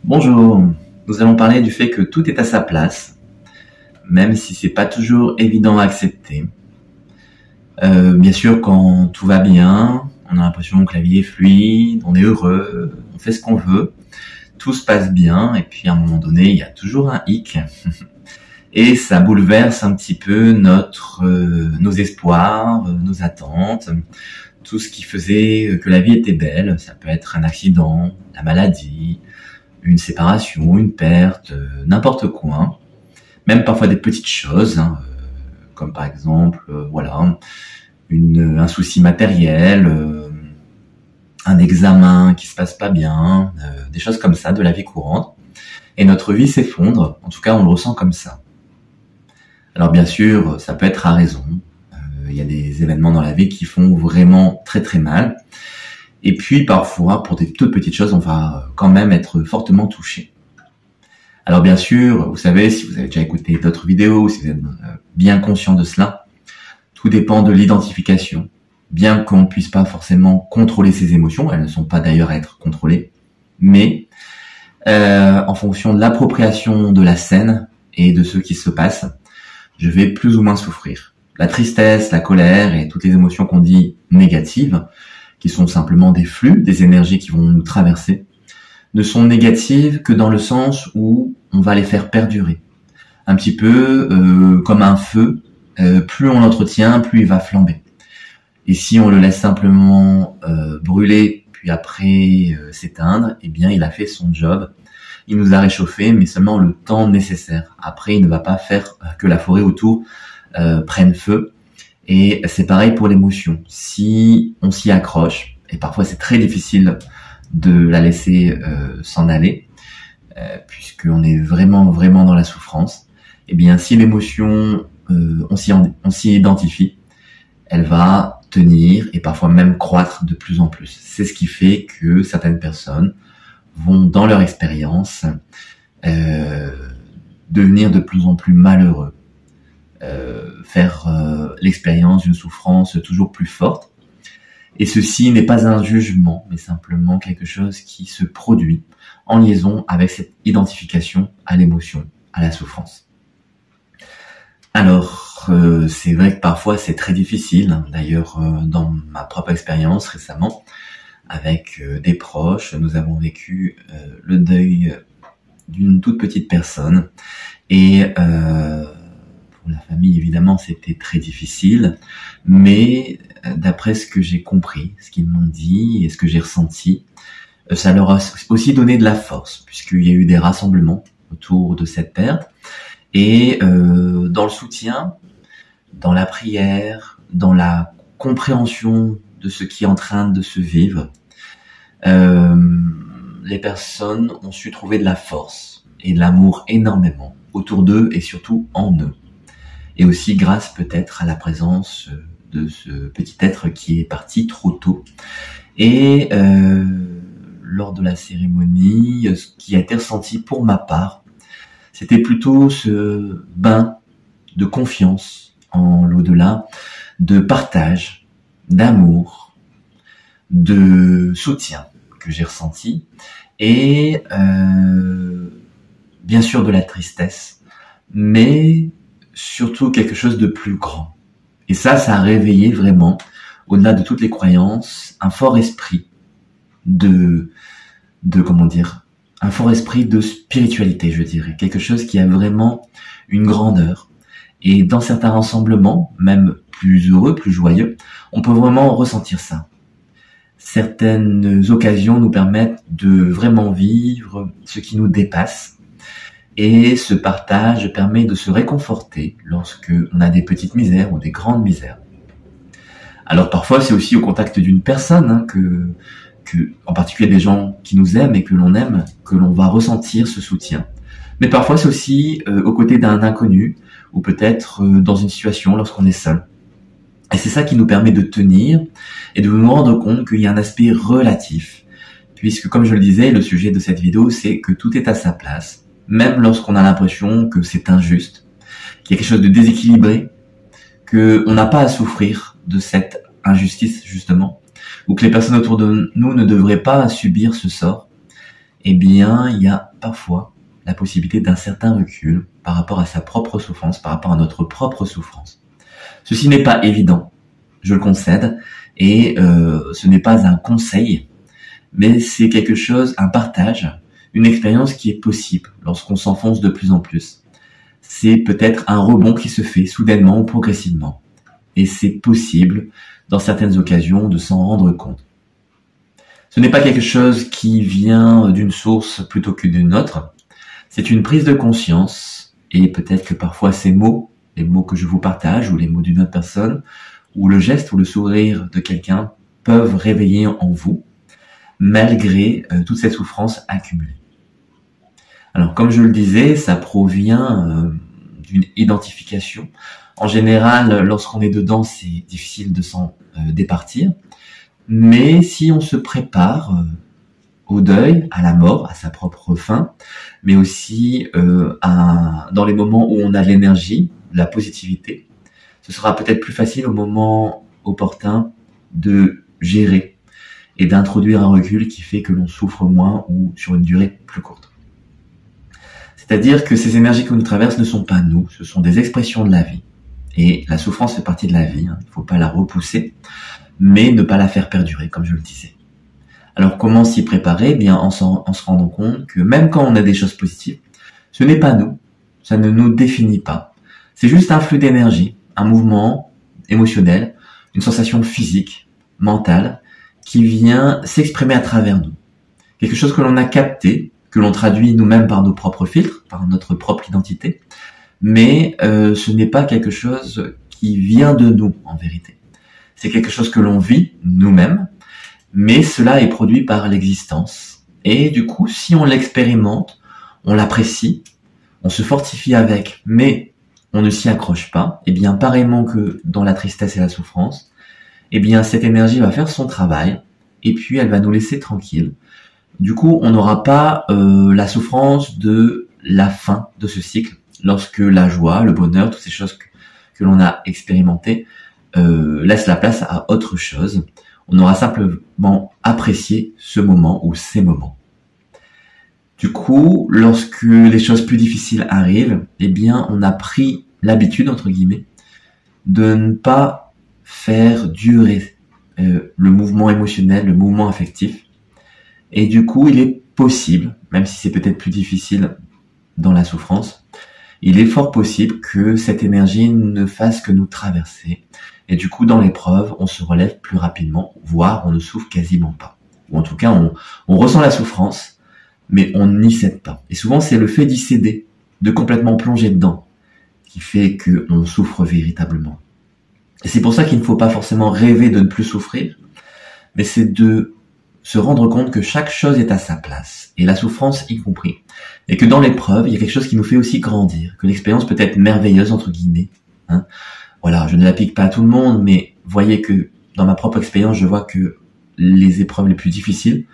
Bonjour, nous allons parler du fait que tout est à sa place, même si c'est pas toujours évident à accepter. Bien sûr, quand tout va bien, on a l'impression que la vie est fluide, on est heureux, on fait ce qu'on veut, tout se passe bien, et puis à un moment donné, il y a toujours un hic. Et ça bouleverse un petit peu nos espoirs, nos attentes, tout ce qui faisait que la vie était belle. Ça peut être un accident, la maladie, une séparation, une perte, n'importe quoi. Même parfois des petites choses, comme par exemple, un souci matériel, un examen qui se passe pas bien, des choses comme ça de la vie courante. Et notre vie s'effondre, en tout cas on le ressent comme ça. Alors bien sûr, ça peut être à raison. Il y a des événements dans la vie qui font vraiment très très mal. Et puis parfois, pour des toutes petites choses, on va quand même être fortement touché. Alors bien sûr, vous savez, si vous avez déjà écouté d'autres vidéos, ou si vous êtes bien conscient de cela, tout dépend de l'identification. Bien qu'on ne puisse pas forcément contrôler ses émotions, elles ne sont pas d'ailleurs à être contrôlées, mais en fonction de l'appropriation de la scène et de ce qui se passe, je vais plus ou moins souffrir. La tristesse, la colère et toutes les émotions qu'on dit négatives, qui sont simplement des flux, des énergies qui vont nous traverser, ne sont négatives que dans le sens où on va les faire perdurer. Un petit peu comme un feu, plus on l'entretient, plus il va flamber. Et si on le laisse simplement brûler, puis après s'éteindre, eh bien il a fait son job. Il nous a réchauffé, mais seulement le temps nécessaire. Après, il ne va pas faire que la forêt autour prenne feu. Et c'est pareil pour l'émotion. Si on s'y accroche, et parfois c'est très difficile de la laisser s'en aller, puisqu'on est vraiment dans la souffrance, eh bien si l'émotion, on s'y identifie, elle va tenir et parfois même croître de plus en plus. C'est ce qui fait que certaines personnes vont, dans leur expérience, devenir de plus en plus malheureux, faire l'expérience d'une souffrance toujours plus forte. Et ceci n'est pas un jugement, mais simplement quelque chose qui se produit en liaison avec cette identification à l'émotion, à la souffrance. Alors, c'est vrai que parfois c'est très difficile. D'ailleurs, dans ma propre expérience récemment, avec des proches, nous avons vécu le deuil d'une toute petite personne. Et pour la famille, évidemment, c'était très difficile. Mais d'après ce que j'ai compris, ce qu'ils m'ont dit et ce que j'ai ressenti, ça leur a aussi donné de la force, puisqu'il y a eu des rassemblements autour de cette perte. Et dans le soutien, dans la prière, dans la compréhension de ce qui est en train de se vivre, les personnes ont su trouver de la force et de l'amour énormément autour d'eux et surtout en eux. Et aussi grâce peut-être à la présence de ce petit être qui est parti trop tôt. Et lors de la cérémonie, ce qui a été ressenti pour ma part, c'était plutôt ce bain de confiance en l'au-delà, de partage, d'amour, de soutien que j'ai ressenti, et bien sûr de la tristesse, mais surtout quelque chose de plus grand. Et ça a réveillé vraiment, au-delà de toutes les croyances, un fort esprit un fort esprit de spiritualité, je dirais. Quelque chose qui a vraiment une grandeur. Et dans certains rassemblements, même plus heureux, plus joyeux, on peut vraiment ressentir ça. Certaines occasions nous permettent de vraiment vivre ce qui nous dépasse. Et ce partage permet de se réconforter lorsque on a des petites misères ou des grandes misères. Alors parfois c'est aussi au contact d'une personne que en particulier des gens qui nous aiment et que l'on aime, que l'on va ressentir ce soutien. Mais parfois c'est aussi aux côtés d'un inconnu ou peut-être dans une situation lorsqu'on est seul. Et c'est ça qui nous permet de tenir et de nous rendre compte qu'il y a un aspect relatif. Puisque comme je le disais, le sujet de cette vidéo c'est que tout est à sa place. Même lorsqu'on a l'impression que c'est injuste, qu'il y a quelque chose de déséquilibré, qu'on n'a pas à souffrir de cette injustice justement, ou que les personnes autour de nous ne devraient pas subir ce sort, eh bien, il y a parfois la possibilité d'un certain recul par rapport à sa propre souffrance, par rapport à notre propre souffrance. Ceci n'est pas évident, je le concède, et ce n'est pas un conseil, mais c'est quelque chose, un partage, une expérience qui est possible lorsqu'on s'enfonce de plus en plus. C'est peut-être un rebond qui se fait soudainement ou progressivement, et c'est possible, dans certaines occasions, de s'en rendre compte. Ce n'est pas quelque chose qui vient d'une source plutôt que d'une autre, c'est une prise de conscience, et peut-être que parfois ces mots, les mots que je vous partage, ou les mots d'une autre personne, ou le geste ou le sourire de quelqu'un, peuvent réveiller en vous, malgré toute cette souffrance accumulée. Alors, comme je le disais, ça provient d'une identification. En général, lorsqu'on est dedans, c'est difficile de s'en départir. Mais si on se prépare au deuil, à la mort, à sa propre fin, mais aussi dans les moments où on a de l'énergie, de la positivité, ce sera peut-être plus facile au moment opportun de gérer et d'introduire un recul qui fait que l'on souffre moins ou sur une durée plus courte. C'est-à-dire que ces énergies que nous traversent ne sont pas nous, ce sont des expressions de la vie. Et la souffrance fait partie de la vie, il ne faut pas la repousser, mais ne pas la faire perdurer, comme je le disais. Alors comment s'y préparer? Eh bien, en se rendant compte que même quand on a des choses positives, ce n'est pas nous, ça ne nous définit pas. C'est juste un flux d'énergie, un mouvement émotionnel, une sensation physique, mentale, qui vient s'exprimer à travers nous. Quelque chose que l'on a capté, que l'on traduit nous-mêmes par nos propres filtres, par notre propre identité, mais ce n'est pas quelque chose qui vient de nous, en vérité. C'est quelque chose que l'on vit nous-mêmes, mais cela est produit par l'existence. Et du coup, si on l'expérimente, on l'apprécie, on se fortifie avec, mais on ne s'y accroche pas, et bien pareillement que dans la tristesse et la souffrance, eh bien cette énergie va faire son travail, et puis elle va nous laisser tranquilles. Du coup, on n'aura pas la souffrance de la fin de ce cycle, lorsque la joie, le bonheur, toutes ces choses que l'on a expérimentées laissent la place à autre chose. On aura simplement apprécié ce moment ou ces moments. Du coup, lorsque les choses plus difficiles arrivent, eh bien, on a pris l'habitude, entre guillemets, de ne pas faire durer le mouvement émotionnel, le mouvement affectif. Et du coup, il est possible, même si c'est peut-être plus difficile dans la souffrance, il est fort possible que cette énergie ne fasse que nous traverser. Et du coup, dans l'épreuve, on se relève plus rapidement, voire on ne souffre quasiment pas. Ou en tout cas, on ressent la souffrance, mais on n'y cède pas. Et souvent, c'est le fait d'y céder, de complètement plonger dedans, qui fait qu'on souffre véritablement. Et c'est pour ça qu'il ne faut pas forcément rêver de ne plus souffrir, mais c'est de se rendre compte que chaque chose est à sa place, et la souffrance y compris. Et que dans l'épreuve, il y a quelque chose qui nous fait aussi grandir, que l'expérience peut être merveilleuse, entre guillemets. Voilà, je ne l'applique pas à tout le monde, mais voyez que dans ma propre expérience, je vois que les épreuves les plus difficiles,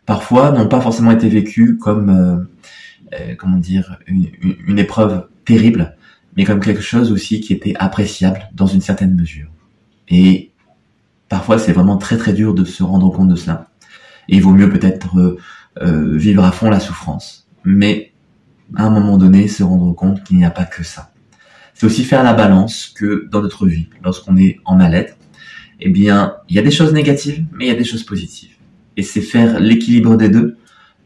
parfois, n'ont pas forcément été vécues comme, une épreuve terrible, mais comme quelque chose aussi qui était appréciable dans une certaine mesure. Et parfois, c'est vraiment très très dur de se rendre compte de cela. Et il vaut mieux peut-être vivre à fond la souffrance. Mais à un moment donné, se rendre compte qu'il n'y a pas que ça. C'est aussi faire la balance que dans notre vie, lorsqu'on est en mal-être, eh bien, il y a des choses négatives, mais il y a des choses positives. Et c'est faire l'équilibre des deux,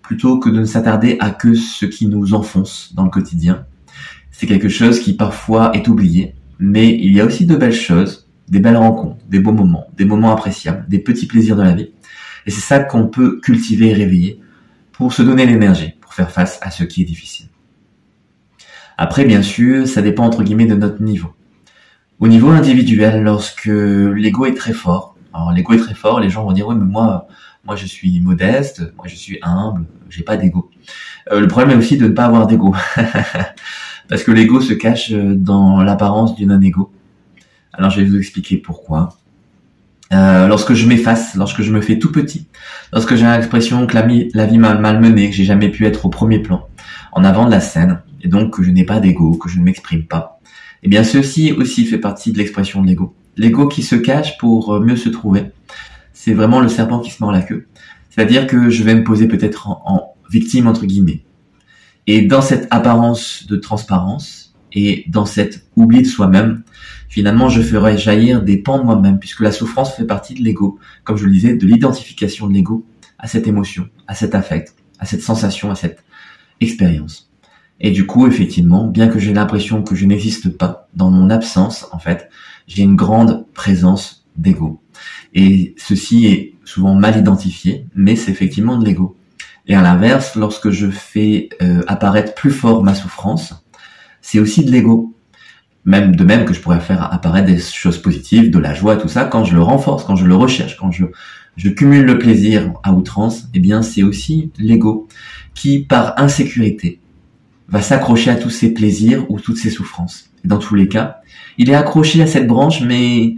plutôt que de ne s'attarder à que ce qui nous enfonce dans le quotidien. C'est quelque chose qui parfois est oublié, mais il y a aussi de belles choses, des belles rencontres, des beaux moments, des moments appréciables, des petits plaisirs de la vie. Et c'est ça qu'on peut cultiver et réveiller pour se donner l'énergie, pour faire face à ce qui est difficile. Après, bien sûr, ça dépend entre guillemets de notre niveau. Au niveau individuel, lorsque l'ego est très fort, alors l'ego est très fort, les gens vont dire oui, mais moi je suis modeste, moi je suis humble, j'ai pas d'ego. Le problème est aussi de ne pas avoir d'ego, parce que l'ego se cache dans l'apparence du non-ego. Alors je vais vous expliquer pourquoi. Lorsque je m'efface, lorsque je me fais tout petit, lorsque j'ai l'impression que la vie m'a malmené, que j'ai jamais pu être au premier plan, en avant de la scène, et donc que je n'ai pas d'ego, que je ne m'exprime pas, eh bien ceci aussi fait partie de l'expression de l'ego. L'ego qui se cache pour mieux se trouver, c'est vraiment le serpent qui se mord la queue. C'est-à-dire que je vais me poser peut-être victime entre guillemets. Et dans cette apparence de transparence et dans cet oubli de soi-même, finalement, je ferai jaillir des pans de moi-même, puisque la souffrance fait partie de l'ego, comme je le disais, de l'identification de l'ego à cette émotion, à cet affect, à cette sensation, à cette expérience. Et du coup, effectivement, bien que j'ai l'impression que je n'existe pas, dans mon absence, en fait, j'ai une grande présence d'ego. Et ceci est souvent mal identifié, mais c'est effectivement de l'ego. Et à l'inverse, lorsque je fais apparaître plus fort ma souffrance, c'est aussi de l'ego. Même que je pourrais faire apparaître des choses positives, de la joie, tout ça, quand je le renforce, quand je le recherche, quand je cumule le plaisir à outrance, eh bien c'est aussi l'ego qui, par insécurité, va s'accrocher à tous ces plaisirs ou toutes ces souffrances. Et dans tous les cas, il est accroché à cette branche, mais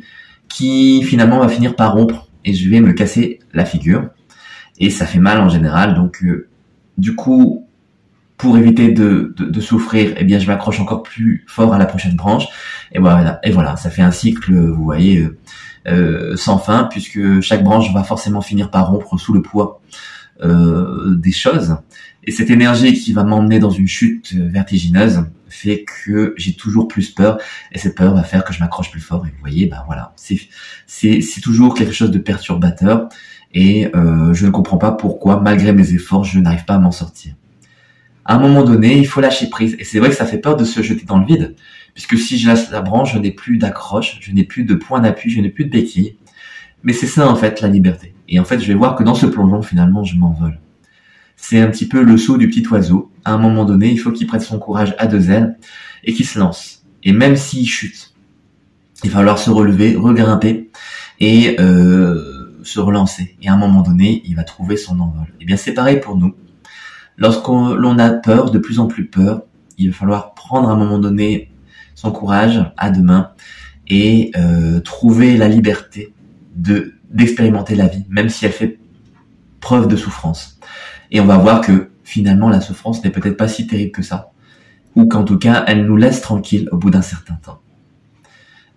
qui finalement va finir par rompre et je vais me casser la figure. Et ça fait mal en général, donc du coup, pour éviter de souffrir, eh bien je m'accroche encore plus fort à la prochaine branche. Et voilà, ça fait un cycle, vous voyez, sans fin, puisque chaque branche va forcément finir par rompre sous le poids des choses. Et cette énergie qui va m'emmener dans une chute vertigineuse fait que j'ai toujours plus peur, et cette peur va faire que je m'accroche plus fort. Et vous voyez, voilà, c'est toujours quelque chose de perturbateur, et je ne comprends pas pourquoi, malgré mes efforts, je n'arrive pas à m'en sortir. À un moment donné, il faut lâcher prise, et c'est vrai que ça fait peur de se jeter dans le vide, puisque si je lâche la branche, je n'ai plus d'accroche, je n'ai plus de point d'appui, je n'ai plus de béquille. Mais c'est ça en fait la liberté. Et en fait, je vais voir que dans ce plongeon, finalement, je m'envole. C'est un petit peu le saut du petit oiseau. À un moment donné, il faut qu'il prête son courage à deux ailes et qu'il se lance. Et même s'il chute, il va falloir se relever, regrimper et se relancer. Et à un moment donné, il va trouver son envol. Et bien c'est pareil pour nous. Lorsqu'on a peur, de plus en plus peur, il va falloir prendre à un moment donné son courage à deux mains et trouver la liberté d'expérimenter la vie, même si elle fait preuve de souffrance. Et on va voir que finalement la souffrance n'est peut-être pas si terrible que ça, ou qu'en tout cas elle nous laisse tranquille au bout d'un certain temps.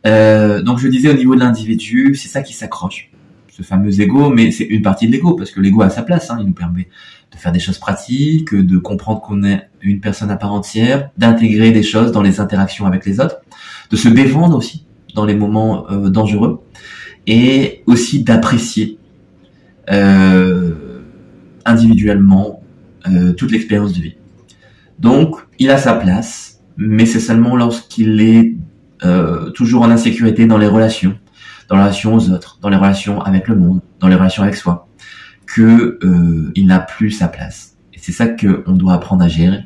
Donc je disais au niveau de l'individu, c'est ça qui s'accroche, ce fameux ego, mais c'est une partie de l'ego, parce que l'ego a sa place, il nous permet de faire des choses pratiques, de comprendre qu'on est une personne à part entière, d'intégrer des choses dans les interactions avec les autres, de se défendre aussi dans les moments dangereux, et aussi d'apprécier individuellement toute l'expérience de vie. Donc, il a sa place, mais c'est seulement lorsqu'il est toujours en insécurité dans les relations aux autres, dans les relations avec le monde, dans les relations avec soi, que il n'a plus sa place. Et c'est ça qu'on doit apprendre à gérer.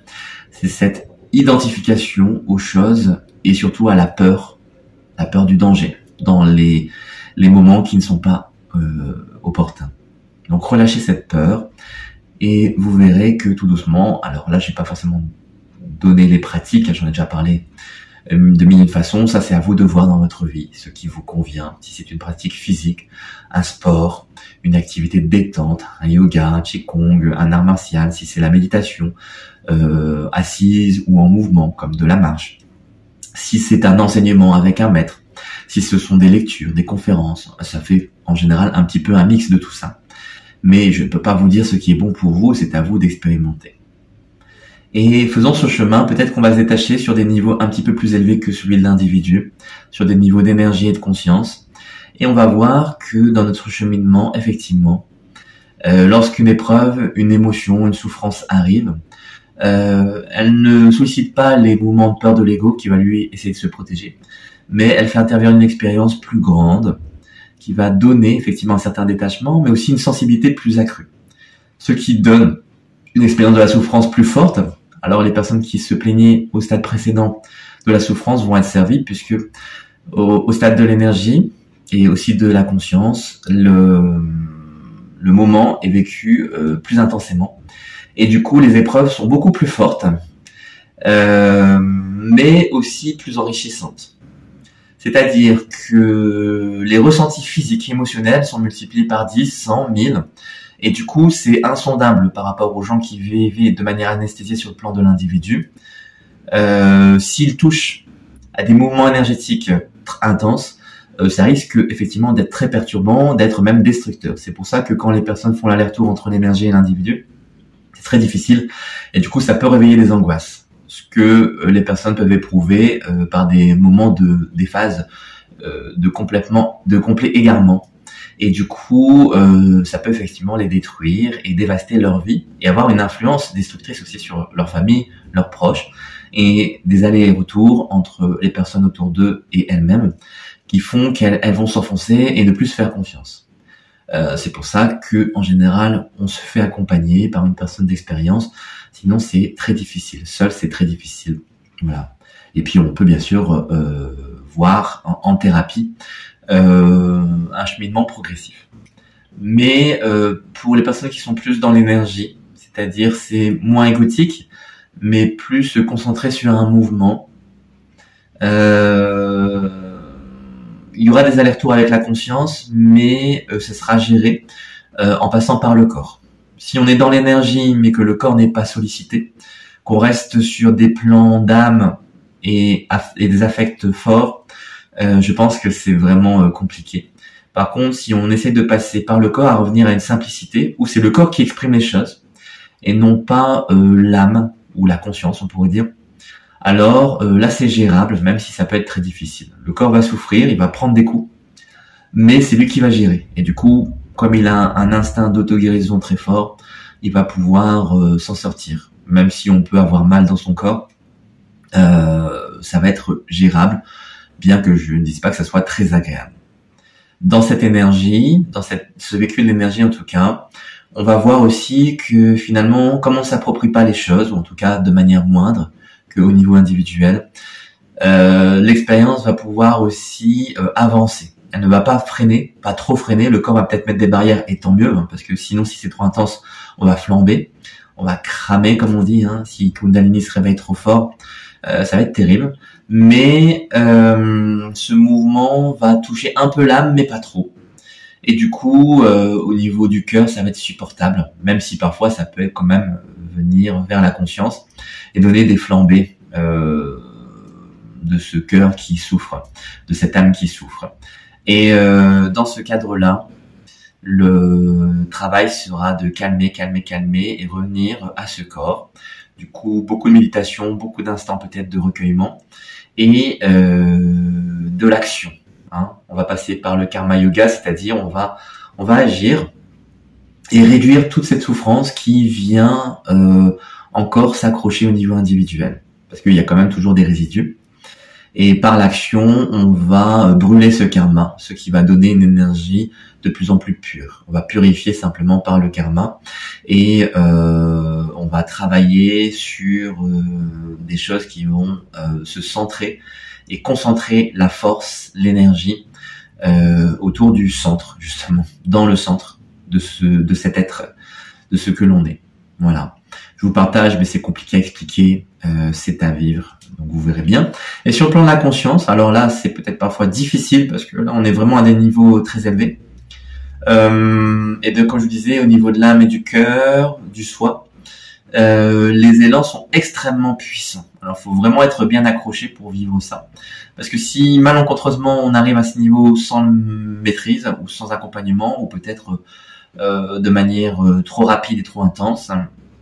C'est cette identification aux choses et surtout à la peur du danger, dans les moments qui ne sont pas opportuns. Donc relâchez cette peur et vous verrez que tout doucement, alors là je vais pas forcément donner les pratiques, j'en ai déjà parlé de mille une façons, ça c'est à vous de voir dans votre vie ce qui vous convient, si c'est une pratique physique, un sport, une activité de détente, un yoga, un qigong, un art martial, si c'est la méditation, assise ou en mouvement comme de la marche, si c'est un enseignement avec un maître, si ce sont des lectures, des conférences, ça fait en général un petit peu un mix de tout ça. Mais je ne peux pas vous dire ce qui est bon pour vous, c'est à vous d'expérimenter. Et faisant ce chemin, peut-être qu'on va se détacher sur des niveaux un petit peu plus élevés que celui de l'individu, sur des niveaux d'énergie et de conscience. Et on va voir que dans notre cheminement, effectivement, lorsqu'une épreuve, une émotion, une souffrance arrive, elle ne sollicite pas les mouvements de peur de l'ego qui va lui essayer de se protéger, mais elle fait intervenir une expérience plus grande, qui va donner effectivement un certain détachement, mais aussi une sensibilité plus accrue. Ce qui donne une expérience de la souffrance plus forte. Alors les personnes qui se plaignaient au stade précédent de la souffrance vont être servies, puisque au stade de l'énergie et aussi de la conscience, le moment est vécu plus intensément. Et du coup, les épreuves sont beaucoup plus fortes, mais aussi plus enrichissantes. C'est-à-dire que les ressentis physiques et émotionnels sont multipliés par 10, 100, 1000, et du coup, c'est insondable par rapport aux gens qui vivent de manière anesthésiée sur le plan de l'individu. S'ils touchent à des mouvements énergétiques intenses, ça risque effectivement d'être très perturbant, d'être même destructeur. C'est pour ça que quand les personnes font l'aller-retour entre l'énergie et l'individu, C'est très difficile et du coup ça peut réveiller des angoisses, ce que les personnes peuvent éprouver par des moments des phases de complet égarement. Et du coup, ça peut effectivement les détruire et dévaster leur vie et avoir une influence destructrice aussi sur leur famille, leurs proches et des allers-et-retours entre les personnes autour d'eux et elles-mêmes qui font qu'elles vont s'enfoncer et ne plus se faire confiance. C'est pour ça que en général, on se fait accompagner par une personne d'expérience. Sinon, c'est très difficile. Seul, c'est très difficile. Voilà. Et puis, on peut bien sûr voir en thérapie un cheminement progressif. Mais pour les personnes qui sont plus dans l'énergie, c'est-à-dire c'est moins égotique, mais plus se concentrer sur un mouvement, il y aura des allers-retours avec la conscience, mais ça sera géré en passant par le corps. Si on est dans l'énergie, mais que le corps n'est pas sollicité, qu'on reste sur des plans d'âme et des affects forts, je pense que c'est vraiment compliqué. Par contre, si on essaie de passer par le corps à revenir à une simplicité, où c'est le corps qui exprime les choses, et non pas l'âme ou la conscience, on pourrait dire, alors là c'est gérable, même si ça peut être très difficile. Le corps va souffrir, il va prendre des coups, mais c'est lui qui va gérer. Et du coup, comme il a un instinct d'auto-guérison très fort, il va pouvoir s'en sortir. Même si on peut avoir mal dans son corps, ça va être gérable, bien que je ne dise pas que ça soit très agréable. Dans cette énergie, ce véhicule d'énergie en tout cas, on va voir aussi que finalement, comme on s'approprie pas les choses, ou en tout cas de manière moindre qu'au niveau individuel, l'expérience va pouvoir aussi avancer. Elle ne va pas freiner, pas trop freiner. Le corps va peut-être mettre des barrières, et tant mieux, hein, parce que sinon, si c'est trop intense, on va flamber, on va cramer, comme on dit. Hein, si Kundalini se réveille trop fort, ça va être terrible. Mais ce mouvement va toucher un peu l'âme, mais pas trop. Et du coup, au niveau du cœur, ça va être supportable, même si parfois ça peut quand même venir vers la conscience et donner des flambées de ce cœur qui souffre, de cette âme qui souffre. Et dans ce cadre-là, le travail sera de calmer et revenir à ce corps. Du coup, beaucoup de méditation, beaucoup d'instants peut-être de recueillement et de l'action. Hein. On va passer par le karma yoga, c'est-à-dire on va agir et réduire toute cette souffrance qui vient encore s'accrocher au niveau individuel, parce qu'il y a quand même toujours des résidus. Et par l'action, on va brûler ce karma, ce qui va donner une énergie de plus en plus pure. On va purifier simplement par le karma et on va travailler sur des choses qui vont se centrer et concentrer la force, l'énergie autour du centre, justement, dans le centre de cet être, de ce que l'on est. Voilà. Je vous partage, mais c'est compliqué à expliquer, c'est à vivre, donc vous verrez bien. Et sur le plan de la conscience, alors là, c'est peut-être parfois difficile, parce que là, on est vraiment à des niveaux très élevés. Et comme je vous disais, au niveau de l'âme et du cœur, du soi, les élans sont extrêmement puissants. Alors, il faut vraiment être bien accroché pour vivre ça. Parce que si malencontreusement on arrive à ce niveau sans maîtrise, ou sans accompagnement, ou peut-être de manière trop rapide et trop intense,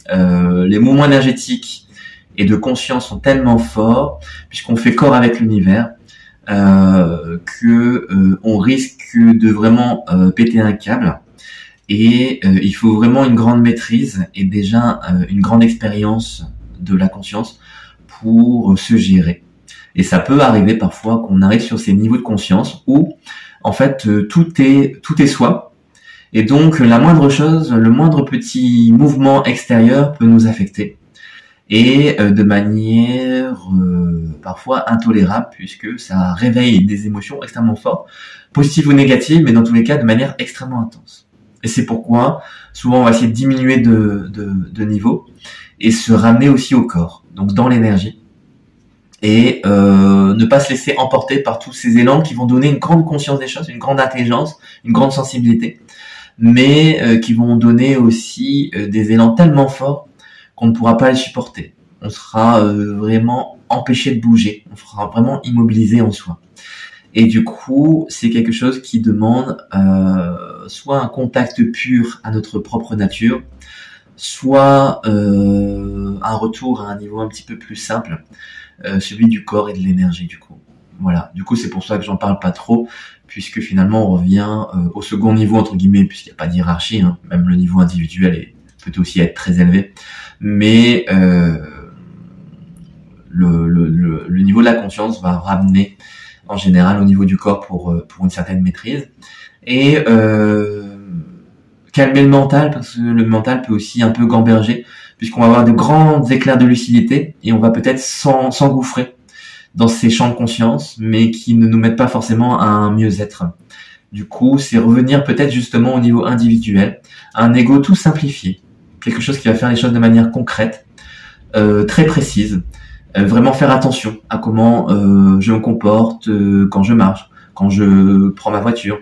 les mouvements énergétiques et de conscience sont tellement forts, puisqu'on fait corps avec l'univers, que on risque de vraiment péter un câble. Et il faut vraiment une grande maîtrise et déjà une grande expérience de la conscience pour se gérer. Et ça peut arriver parfois qu'on arrive sur ces niveaux de conscience où en fait tout est soi. Et donc la moindre chose, le moindre petit mouvement extérieur peut nous affecter. Et de manière parfois intolérable, puisque ça réveille des émotions extrêmement fortes, positives ou négatives, mais dans tous les cas de manière extrêmement intense. Et c'est pourquoi souvent on va essayer de diminuer de niveau et se ramener aussi au corps, donc dans l'énergie, et ne pas se laisser emporter par tous ces élans qui vont donner une grande conscience des choses, une grande intelligence, une grande sensibilité, mais qui vont donner aussi des élans tellement forts qu'on ne pourra pas les supporter. On sera vraiment empêché de bouger, on sera vraiment immobilisé en soi. Et du coup, c'est quelque chose qui demande soit un contact pur à notre propre nature, soit un retour à un niveau un petit peu plus simple, celui du corps et de l'énergie du coup. Voilà, du coup c'est pour ça que j'en parle pas trop, puisque finalement on revient au second niveau entre guillemets, puisqu'il n'y a pas de hiérarchie, hein. Même le niveau individuel peut aussi être très élevé, mais le niveau de la conscience va ramener en général au niveau du corps pour une certaine maîtrise, et calmer le mental, parce que le mental peut aussi un peu gamberger, puisqu'on va avoir de grands éclairs de lucidité et on va peut-être s'engouffrer dans ces champs de conscience, mais qui ne nous mettent pas forcément à un mieux-être. Du coup, c'est revenir peut-être justement au niveau individuel, à un ego tout simplifié, quelque chose qui va faire les choses de manière concrète, très précise, vraiment faire attention à comment je me comporte quand je marche, quand je prends ma voiture,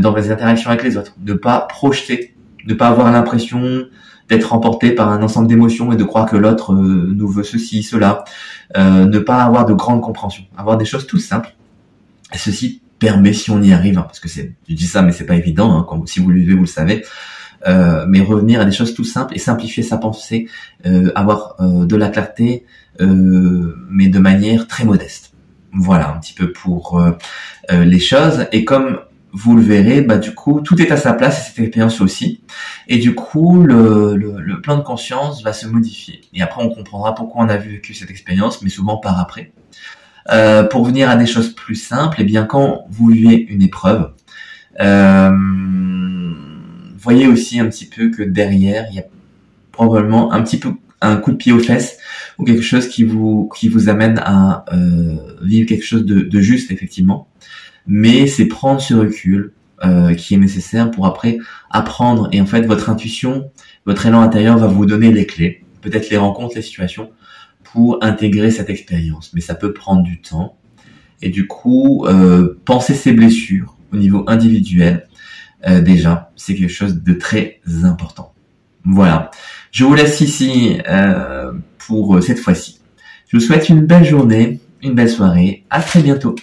dans mes interactions avec les autres, ne pas projeter, ne pas avoir l'impression d'être emporté par un ensemble d'émotions et de croire que l'autre nous veut ceci, cela, ne pas avoir de grande compréhension, avoir des choses tout simples. Et ceci permet, si on y arrive, hein, parce que je dis ça mais c'est pas évident, hein, si vous le vivez vous le savez, mais revenir à des choses tout simples et simplifier sa pensée, avoir de la clarté, mais de manière très modeste. Voilà un petit peu pour les choses. Et comme vous le verrez, bah du coup tout est à sa place et cette expérience aussi. Et du coup le plan de conscience va se modifier. Et après on comprendra pourquoi on a vécu cette expérience, mais souvent par après. Pour venir à des choses plus simples, et bien quand vous vivez une épreuve, voyez aussi un petit peu que derrière il y a probablement un petit peu un coup de pied aux fesses ou quelque chose qui vous amène à vivre quelque chose de juste effectivement. Mais c'est prendre ce recul qui est nécessaire pour après apprendre. Et en fait, votre intuition, votre élan intérieur va vous donner les clés, peut-être les rencontres, les situations, pour intégrer cette expérience. Mais ça peut prendre du temps. Et du coup, penser ses blessures au niveau individuel, déjà, c'est quelque chose de très important. Voilà. Je vous laisse ici pour cette fois-ci. Je vous souhaite une belle journée, une belle soirée. À très bientôt.